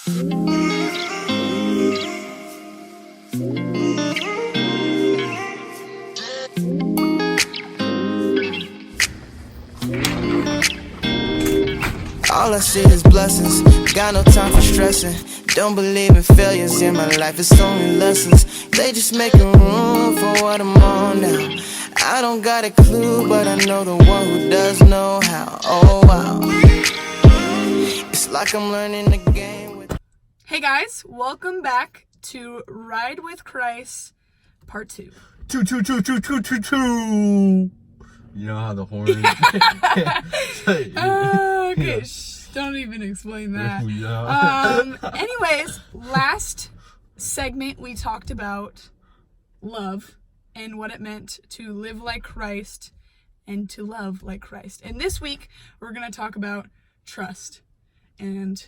All I see is blessings, got no time for stressing. Don't believe in failures in my life, it's only lessons. They just making room for what I'm on now. I don't got a clue, but I know the one who does know how. Oh wow, it's like I'm learning the game with... Hey guys, welcome back to Ride with Christ Part 2. Two. You know how the horn... Okay, don't even explain that. Anyways, last segment we talked about love and what it meant to live like Christ and to love like Christ. And this week, we're going to talk about trust. And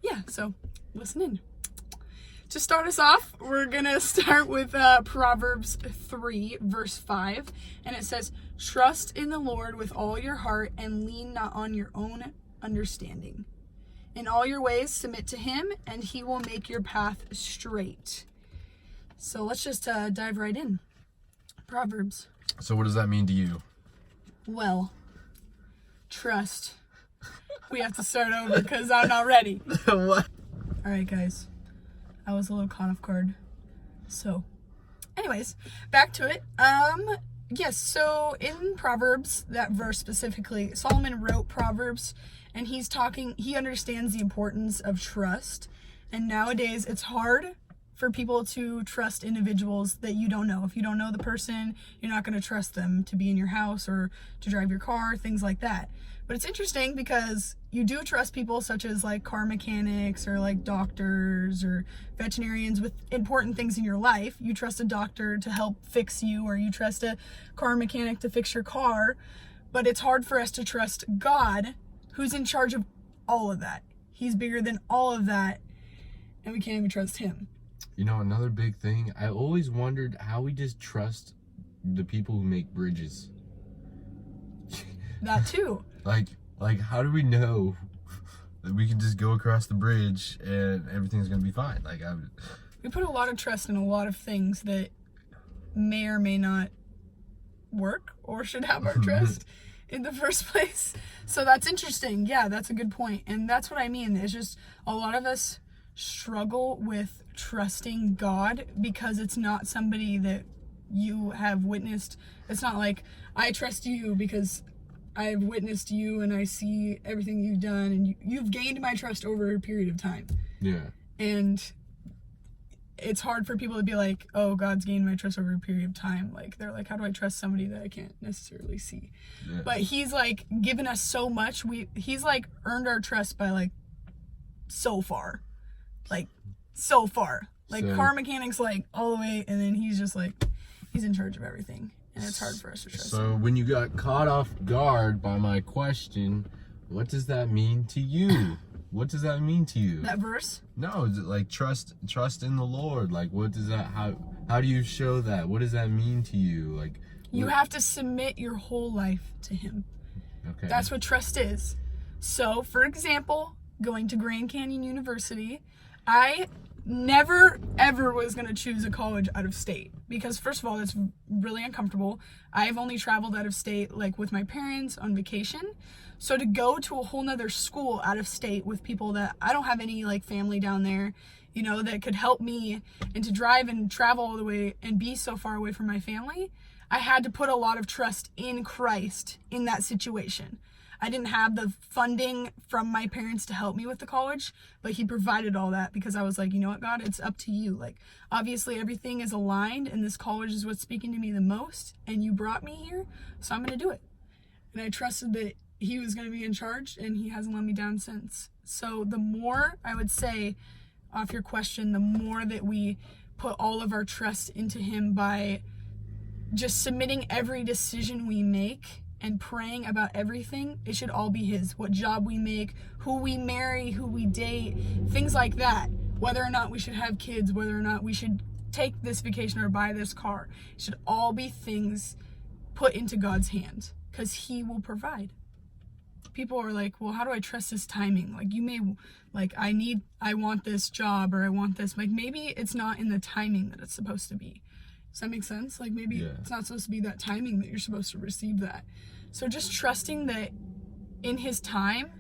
yeah, so listen in. To start us off, we're going to start with Proverbs 3, verse 5. And it says, "Trust in the Lord with all your heart and lean not on your own understanding. In all your ways submit to him, and he will make your path straight." So let's just dive right in. Proverbs. So what does that mean to you? Well, trust. We have to start over because I'm not ready. What? All right, guys. I was a little caught off guard. So, anyways, back to it. Yes, so in Proverbs, that verse specifically, Solomon wrote Proverbs, and he understands the importance of trust. And nowadays, it's hard for people to trust individuals that you don't know. If you don't know the person, you're not going to trust them to be in your house or to drive your car, things like that. But it's interesting because you do trust people such as like car mechanics or like doctors or veterinarians with important things in your life. You trust a doctor to help fix you, or you trust a car mechanic to fix your car. But it's hard for us to trust God, who's in charge of all of that. He's bigger than all of that, and we can't even trust him. You know, another big thing, I always wondered how we just trust the people who make bridges. That too. Like, how do we know that we can just go across the bridge and everything's gonna be fine? We put a lot of trust in a lot of things that may or may not work or should have our trust in the first place. So that's interesting. Yeah, that's a good point. And that's what I mean. It's just a lot of us struggle with trusting God because it's not somebody that you have witnessed. It's not like, I trust you because I've witnessed you and I see everything you've done, and you've gained my trust over a period of time. Yeah. And it's hard for people to be like, oh, God's gained my trust over a period of time. Like, they're like, how do I trust somebody that I can't necessarily see? Yeah. But he's like given us so much. He's like earned our trust by like so far. Like car mechanics, like all the way, and then he's just like, he's in charge of everything. And it's hard for us to trust him. So when you got caught off guard by my question, what does that mean to you? What does that mean to you? That verse? No, like trust in the Lord. Like, what does that, how do you show that? What does that mean to you? Like, you have to submit your whole life to him. Okay. That's what trust is. So, for example, going to Grand Canyon University, I never ever was going to choose a college out of state because, first of all, it's really uncomfortable. I've only traveled out of state like with my parents on vacation, so to go to a whole nother school out of state with people that I don't have any like family down there, you know, that could help me, and to drive and travel all the way and be so far away from my family, I had to put a lot of trust in Christ in that situation. I didn't have the funding from my parents to help me with the college, but he provided all that because I was like, you know what, God, it's up to you. Like, obviously everything is aligned and this college is what's speaking to me the most, and you brought me here, so I'm going to do it. And I trusted that he was going to be in charge, and he hasn't let me down since. So the more, I would say, off your question, the more that we put all of our trust into him by just submitting every decision we make and praying about everything, it should all be his. What job we make, who we marry, who we date, things like that. Whether or not we should have kids, whether or not we should take this vacation or buy this car. It should all be things put into God's hands because he will provide. people are like, well, how do I trust his timing? Like, you may, like, I want this job, or I want this. Like, maybe it's not in the timing that it's supposed to be. Does that make sense? Like, maybe it's not supposed to be that timing that you're supposed to receive that. So just trusting that in his time,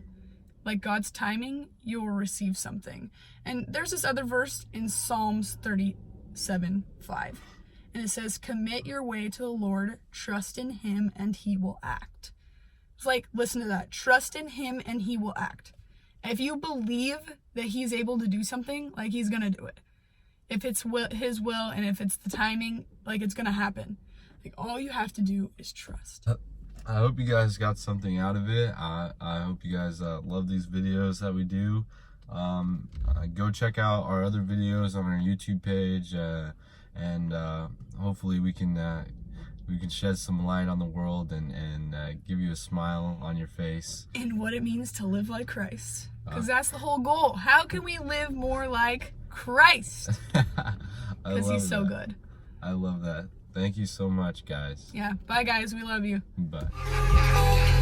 like God's timing, you will receive something. And there's this other verse in Psalms 37:5. And it says, commit your way to the Lord, trust in him, and he will act. It's like, listen to that. Trust in him, and he will act. If you believe that he's able to do something, like, he's going to do it. If it's his will, and if it's the timing, like, it's going to happen. Like, all you have to do is trust. I hope you guys got something out of it. I hope you guys love these videos that we do. Go check out our other videos on our YouTube page, and hopefully we can shed some light on the world and give you a smile on your face. And what it means to live like Christ. Because that's the whole goal. How can we live more like Christ? Because he's so good. I love that. Thank you so much, guys. Yeah. Bye, guys. We love you. Bye.